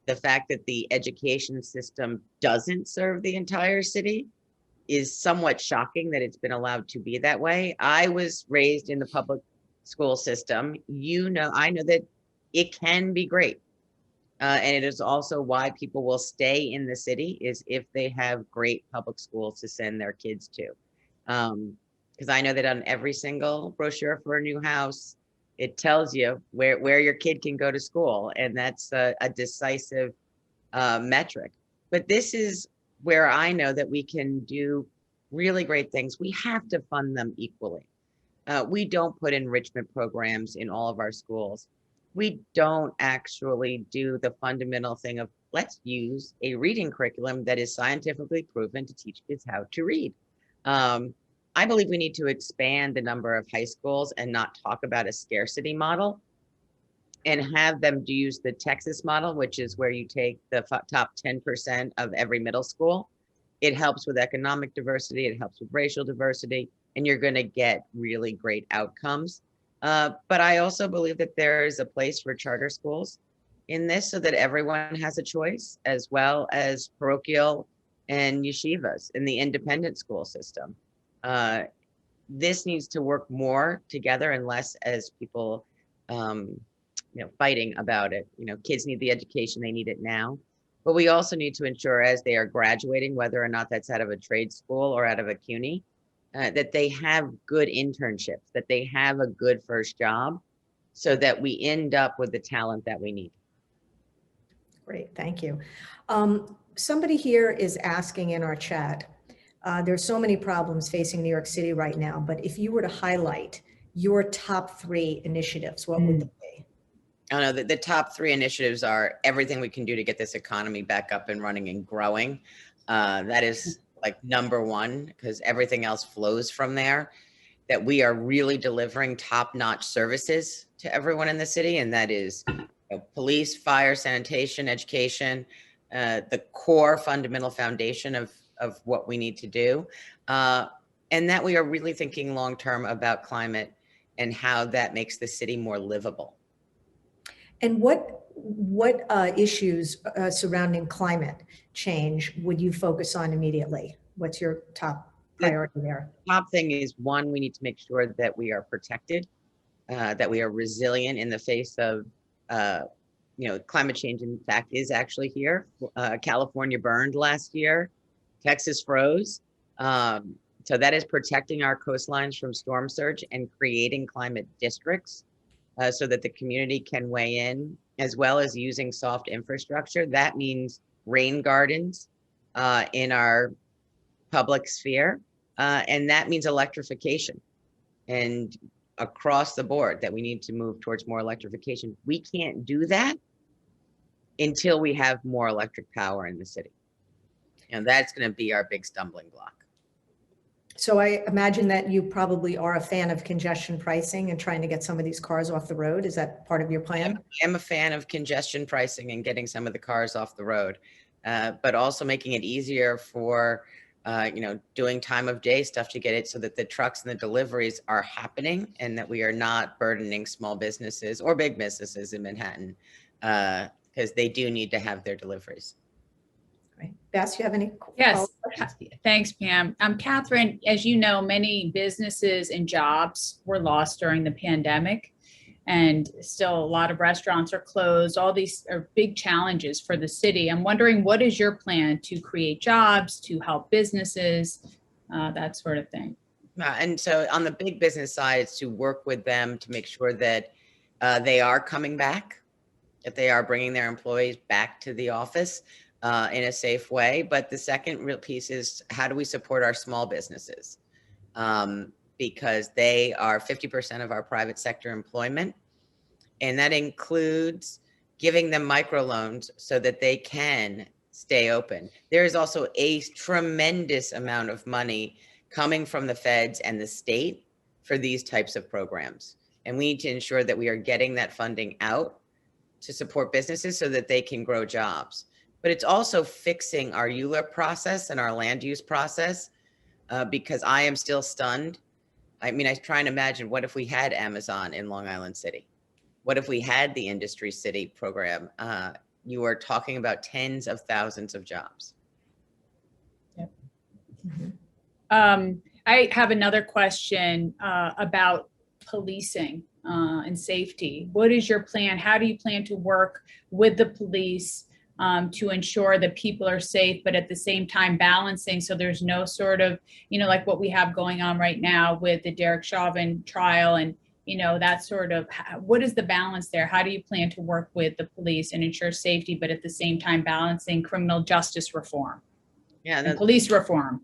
the fact that the education system doesn't serve the entire city is somewhat shocking that it's been allowed to be that way. I was raised in the public school system. I know that it can be great. And it is also why people will stay in the city, is if they have great public schools to send their kids to. Because I know that on every single brochure for a new house, it tells you where your kid can go to school. And that's a decisive metric. But this is where I know that we can do really great things. We have to fund them equally. We don't put enrichment programs in all of our schools. We don't actually do the fundamental thing of, let's use a reading curriculum that is scientifically proven to teach kids how to read. I believe we need to expand the number of high schools and not talk about a scarcity model, and have them use the Texas model, which is where you take the top 10% of every middle school. It helps with economic diversity, it helps with racial diversity, and you're going to get really great outcomes. But I also believe that there is a place for charter schools in this, so that everyone has a choice, as well as parochial and yeshivas in the independent school system. This needs to work more together and less as people fighting about it. Kids need the education, they need it now. But we also need to ensure, as they are graduating, whether or not that's out of a trade school or out of a CUNY, that they have good internships, that they have a good first job, so that we end up with the talent that we need. Great, thank you. Somebody here is asking in our chat, there's so many problems facing New York City right now, but if you were to highlight your top 3 initiatives, what would they be? I don't know, the top 3 initiatives are everything we can do to get this economy back up and running and growing. That is like number 1, because everything else flows from there. That we are really delivering top-notch services to everyone in the city, and that is police, fire, sanitation, education, the core fundamental foundation of what we need to do. And that we are really thinking long-term about climate and how that makes the city more livable. And what issues surrounding climate change would you focus on immediately? What's your top priority there? Top thing is, 1, we need to make sure that we are protected, that we are resilient in the face of, climate change. In fact, is actually here. California burned last year. Texas froze. So that is protecting our coastlines from storm surge and creating climate districts, so that the community can weigh in, as well as using soft infrastructure. That means rain gardens in our public sphere, and that means electrification, and across the board that we need to move towards more electrification. We can't do that until we have more electric power in the city, and that's going to be our big stumbling block. So I imagine that you probably are a fan of congestion pricing and trying to get some of these cars off the road. Is that part of your plan? I am a fan of congestion pricing and getting some of the cars off the road, but also making it easier for, doing time of day stuff to get it so that the trucks and the deliveries are happening and that we are not burdening small businesses or big businesses in Manhattan, because they do need to have their deliveries. Right. Bess, you have any? Yes, thanks, Pam. Kathryn, as you know, many businesses and jobs were lost during the pandemic, and still a lot of restaurants are closed. All these are big challenges for the city. I'm wondering, what is your plan to create jobs, to help businesses, that sort of thing? And so on the big business side, it's to work with them to make sure that they are coming back, that they are bringing their employees back to the office in a safe way. But the second real piece is, how do we support our small businesses? Because they are 50% of our private sector employment. And that includes giving them microloans so that they can stay open. There is also a tremendous amount of money coming from the feds and the state for these types of programs. And we need to ensure that we are getting that funding out to support businesses so that they can grow jobs. But it's also fixing our ULURP process and our land use process, because I am still stunned. I mean, I try and imagine, what if we had Amazon in Long Island City? What if we had the Industry City program? You are talking about tens of thousands of jobs. Yep. I have another question about policing and safety. What is your plan? How do you plan to work with the police to ensure that people are safe, but at the same time balancing so there's no sort of, like what we have going on right now with the Derek Chauvin trial, and that sort of, what is the balance there? How do you plan to work with the police and ensure safety, but at the same time balancing criminal justice reform and police reform?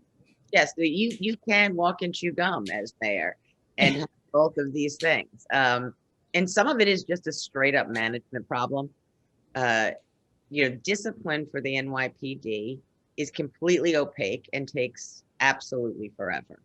Yes, you can walk and chew gum as mayor and have both of these things. And some of it is just a straight up management problem. Discipline for the NYPD is completely opaque and takes absolutely forever.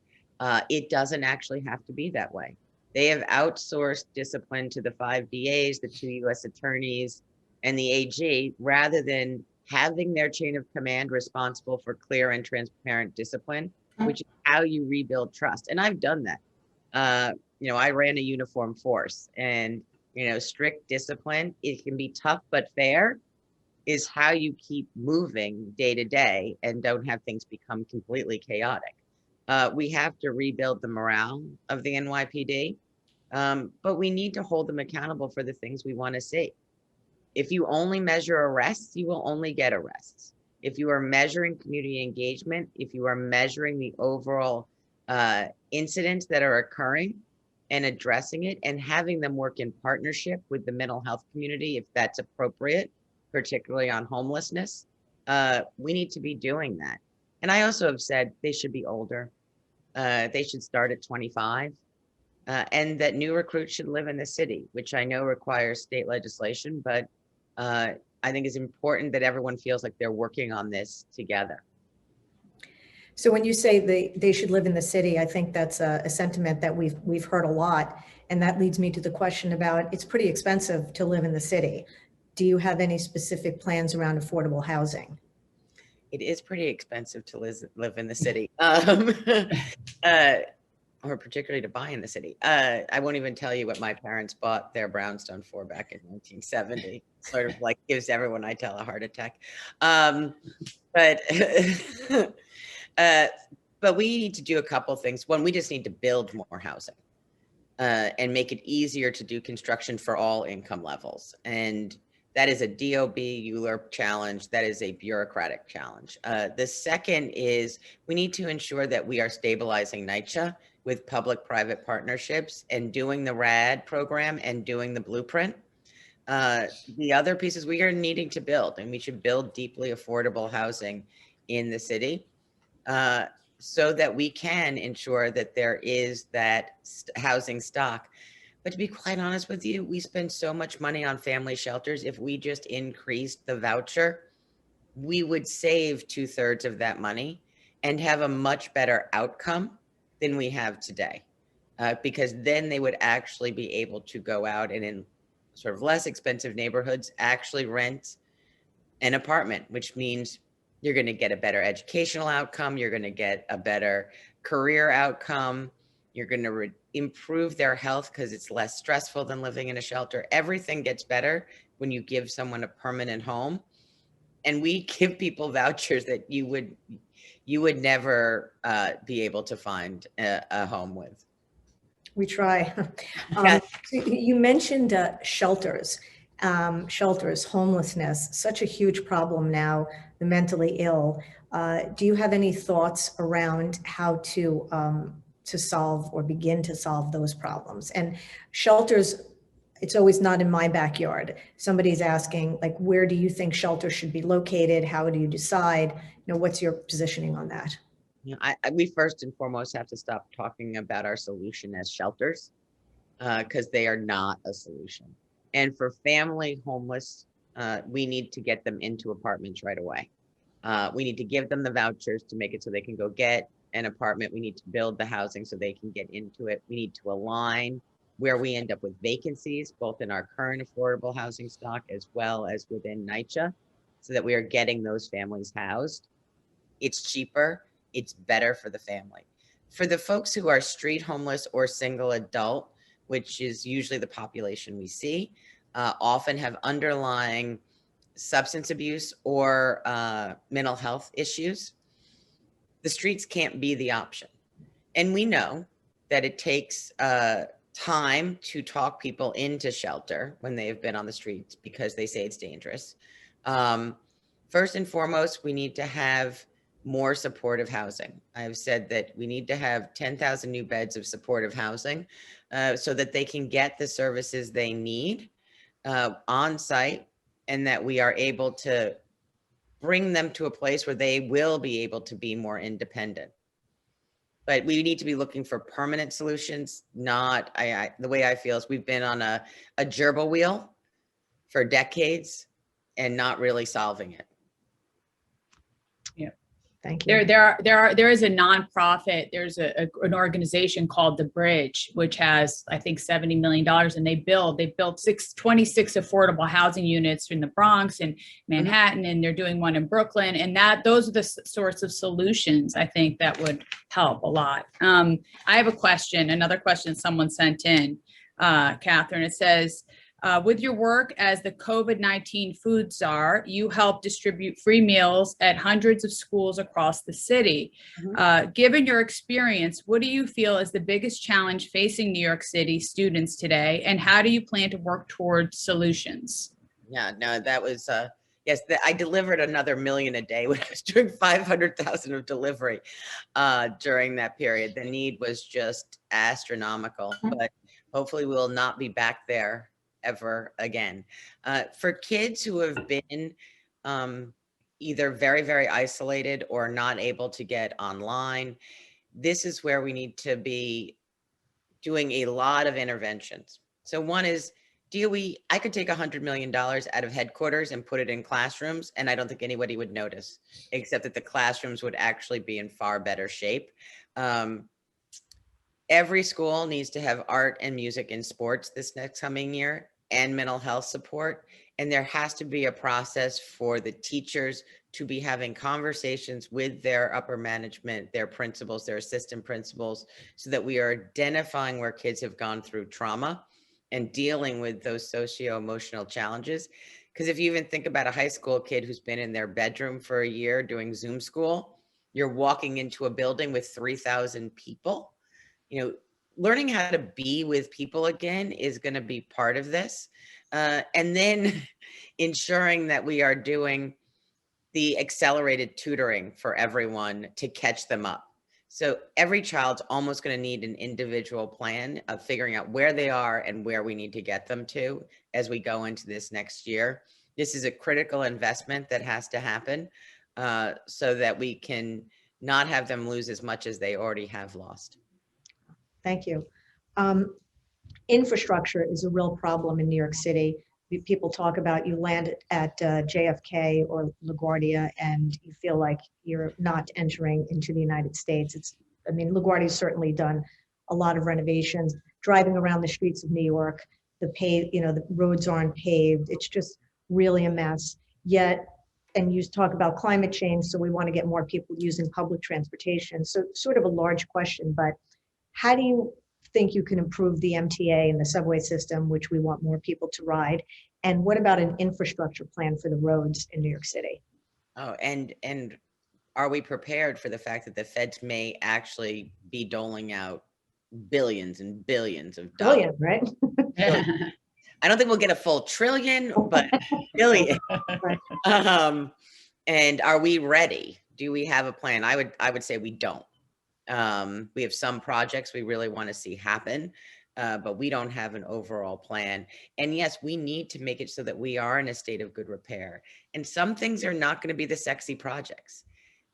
It doesn't actually have to be that way. They have outsourced discipline to the 5 DAs, the 2 US attorneys, and the AG, rather than having their chain of command responsible for clear and transparent discipline, which is how you rebuild trust. And I've done that. I ran a uniform force, and, strict discipline, it can be tough but fair, is how you keep moving day to day and don't have things become completely chaotic. We have to rebuild the morale of the NYPD, but we need to hold them accountable for the things we want to see. If you only measure arrests, you will only get arrests. If you are measuring community engagement, if you are measuring the overall incidents that are occurring and addressing it and having them work in partnership with the mental health community, if that's appropriate, particularly on homelessness, we need to be doing that. And I also have said they should be older. They should start at 25, and that new recruits should live in the city, which I know requires state legislation, but I think it's important that everyone feels like they're working on this together. So when you say they should live in the city, I think that's a sentiment that we've heard a lot. And that leads me to the question about, it's pretty expensive to live in the city. Do you have any specific plans around affordable housing? It is pretty expensive to live in the city, or particularly to buy in the city. I won't even tell you what my parents bought their brownstone for back in 1970. Sort of like gives everyone I tell a heart attack. But we need to do a couple things. One, we just need to build more housing and make it easier to do construction for all income levels. And that is a DOB ULURP challenge. That is a bureaucratic challenge. The second is we need to ensure that we are stabilizing NYCHA with public-private partnerships and doing the RAD program and doing the blueprint. The other piece is we are needing to build, and we should build deeply affordable housing in the city so that we can ensure that there is that housing stock. But to be quite honest with you, we spend so much money on family shelters. If we just increased the voucher, we would save 2/3 of that money and have a much better outcome than we have today. Because then they would actually be able to go out and in sort of less expensive neighborhoods actually rent an apartment, which means you're going to get a better educational outcome. You're going to get a better career outcome. You're going to improve their health because it's less stressful than living in a shelter. Everything gets better when you give someone a permanent home. And we give people vouchers that you would never be able to find a home with. We try. Yes. So you mentioned shelters, homelessness, such a huge problem now, the mentally ill. Do you have any thoughts around how to solve or begin to solve those problems? And shelters, it's always not in my backyard. Somebody's asking, like, where do you think shelters should be located? How do you decide? You know, what's your positioning on that? You know, we first and foremost have to stop talking about our solution as shelters, because they are not a solution. And for family homeless, we need to get them into apartments right away. We need to give them the vouchers to make it so they can go get an apartment. We need to build the housing so they can get into it. We need to align where we end up with vacancies, both in our current affordable housing stock as well as within NYCHA, so that we are getting those families housed. It's cheaper. It's better for the family. For the folks who are street homeless or single adult, which is usually the population we see, often have underlying substance abuse or mental health issues, the streets can't be the option. And we know that it takes time to talk people into shelter when they have been on the streets because they say it's dangerous. First and foremost, we need to have more supportive housing. I've said that we need to have 10,000 new beds of supportive housing so that they can get the services they need on site, and that we are able to bring them to a place where they will be able to be more independent. But we need to be looking for permanent solutions, not, the way I feel is we've been on a gerbil wheel for decades and not really solving it. Yeah. Thank you. There is a nonprofit. There's an organization called The Bridge, which has, I think, $70 million, and they built 26 affordable housing units in the Bronx and Manhattan, and they're doing one in Brooklyn. And those are the sorts of solutions I think that would help a lot. I have a question, another question someone sent in, Kathryn. It says, with your work as the COVID-19 food czar, you help distribute free meals at hundreds of schools across the city. Given your experience, what do you feel is the biggest challenge facing New York City students today, and how do you plan to work towards solutions? Yeah, no, that was, yes, I delivered another million a day when I was doing 500,000 of delivery during that period. The need was just astronomical, but hopefully we'll not be back there ever again. For kids who have been either very, very isolated or not able to get online, this is where we need to be doing a lot of interventions. So one is, I could take $100 million out of headquarters and put it in classrooms, and I don't think anybody would notice, except that the classrooms would actually be in far better shape. Every school needs to have art and music and sports this next coming year, and mental health support. And there has to be a process for the teachers to be having conversations with their upper management, their principals, their assistant principals, so that we are identifying where kids have gone through trauma and dealing with those socio-emotional challenges. Because if you even think about a high school kid who's been in their bedroom for a year doing Zoom school, you're walking into a building with 3,000 people. You know, learning how to be with people again is going to be part of this. And then ensuring that we are doing the accelerated tutoring for everyone to catch them up. So every child's almost going to need an individual plan of figuring out where they are and where we need to get them to as we go into this next year. This is a critical investment that has to happen so that we can not have them lose as much as they already have lost. Thank you. Infrastructure is a real problem in New York City. People talk about you land at JFK or LaGuardia and you feel like you're not entering into the United States. It's I mean, LaGuardia's certainly done a lot of renovations. Driving around the streets of New York, the roads aren't paved. It's just really a mess. Yet, and you talk about climate change, so we want to get more people using public transportation. So sort of a large question, but how do you think you can improve the MTA and the subway system, which we want more people to ride? And what about an infrastructure plan for the roads in New York City? Oh, and are we prepared for the fact that the feds may actually be doling out billions and billions of dollars? Billion, right? I don't think we'll get a full trillion, but billion. And are we ready? Do we have a plan? I would say we don't. We have some projects we really want to see happen, but we don't have an overall plan. And yes, we need to make it so that we are in a state of good repair. And some things are not going to be the sexy projects.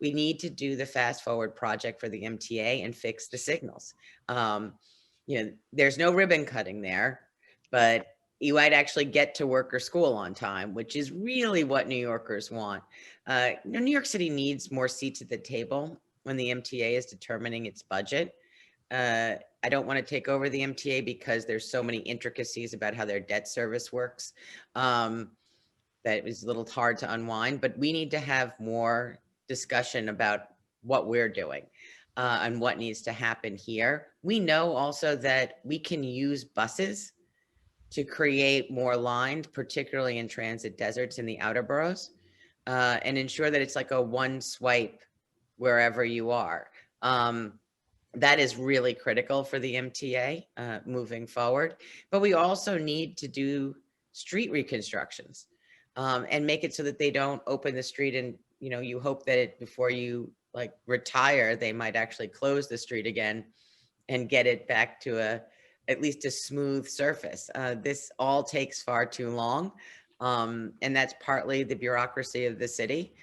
We need to do the fast forward project for the MTA and fix the signals. There's no ribbon cutting there, but you might actually get to work or school on time, which is really what New Yorkers want. New York City needs more seats at the table when the MTA is determining its budget. I don't want to take over the MTA because there's so many intricacies about how their debt service works that it was a little hard to unwind, but we need to have more discussion about what we're doing and what needs to happen here. We know also that we can use buses to create more lines, particularly in transit deserts in the outer boroughs, and ensure that it's like a one swipe wherever you are. That is really critical for the MTA moving forward. But we also need to do street reconstructions and make it so that they don't open the street and, you hope that before you retire, they might actually close the street again and get it back to at least a smooth surface. This all takes far too long. And that's partly the bureaucracy of the city,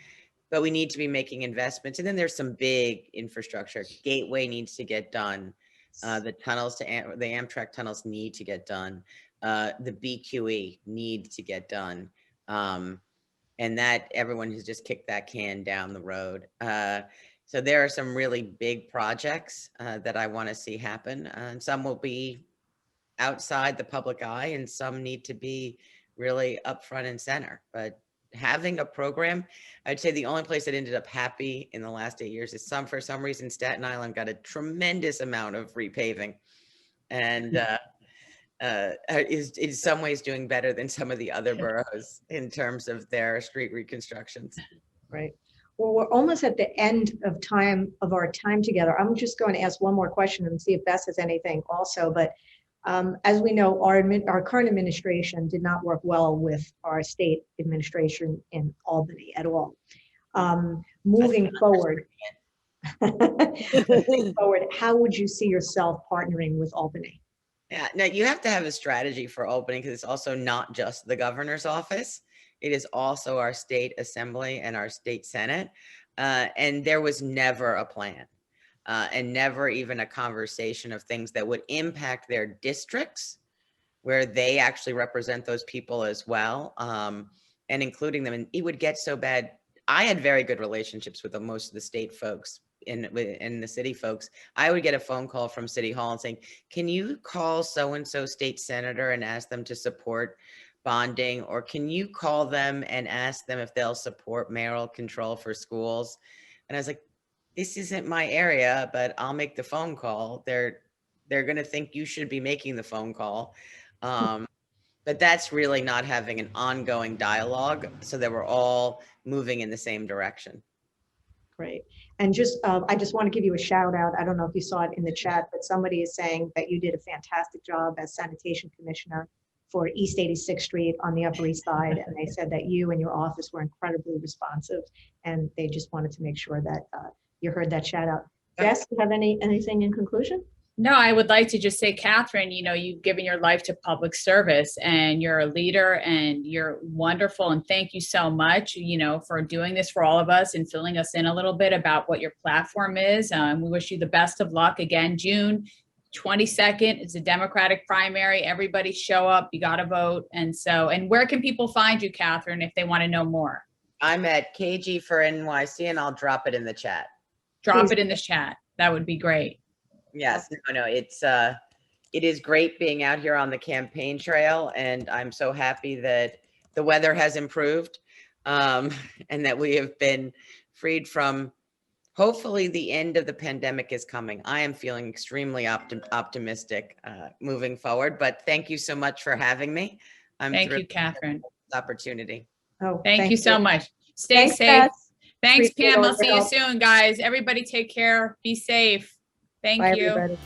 but we need to be making investments. And then there's some big infrastructure. Gateway needs to get done. The tunnels the Amtrak tunnels need to get done. The BQE needs to get done. And that everyone has just kicked that can down the road. So there are some really big projects that I want to see happen. And some will be outside the public eye and some need to be really up front and center. But having a program, I'd say the only place that ended up happy in the last 8 years is for some reason, Staten Island got a tremendous amount of repaving and is in some ways doing better than some of the other boroughs in terms of their street reconstructions. Right. Well, we're almost at the end of our time together. I'm just going to ask one more question and see if Bess has anything also. But as we know, our current administration did not work well with our state administration in Albany at all. Moving forward, how would you see yourself partnering with Albany? Yeah, now you have to have a strategy for Albany because it's also not just the governor's office. It is also our state assembly and our state senate. And there was never a plan and never even a conversation of things that would impact their districts where they actually represent those people as well, and including them. And it would get so bad. I had very good relationships with most of the state folks and the city folks. I would get a phone call from City Hall and saying, can you call so-and-so state senator and ask them to support bonding? Or can you call them and ask them if they'll support mayoral control for schools? And I was like, this isn't my area, but I'll make the phone call. They're going to think you should be making the phone call. But that's really not having an ongoing dialogue so that we're all moving in the same direction. Great. And I just want to give you a shout out. I don't know if you saw it in the chat, but somebody is saying that you did a fantastic job as sanitation commissioner for East 86th Street on the Upper East Side. And they said that you and your office were incredibly responsive. And they just wanted to make sure that you heard that shout out. Jess, do you have anything in conclusion? No, I would like to just say, Kathryn, you've given your life to public service and you're a leader and you're wonderful. And thank you so much, for doing this for all of us and filling us in a little bit about what your platform is. We wish you the best of luck. Again, June 22nd is a Democratic primary. Everybody show up. You got to vote. And where can people find you, Kathryn, if they want to know more? I'm at KG for NYC and I'll drop it in the chat. Drop it in the chat. that would be great. Yes, no, it is great being out here on the campaign trail, and I'm so happy that the weather has improved, and that we have been freed from, hopefully the end of the pandemic is coming. I am feeling extremely optimistic moving forward, but thank you so much for having me. I'm Thank thrilled you, Kathryn. for this opportunity. Oh, Thank you so much. Stay Thanks, safe. Beth. Thanks, Appreciate Pam. all I'll your see you help. soon, guys. Everybody take care. Be safe. Thank Bye, you. everybody.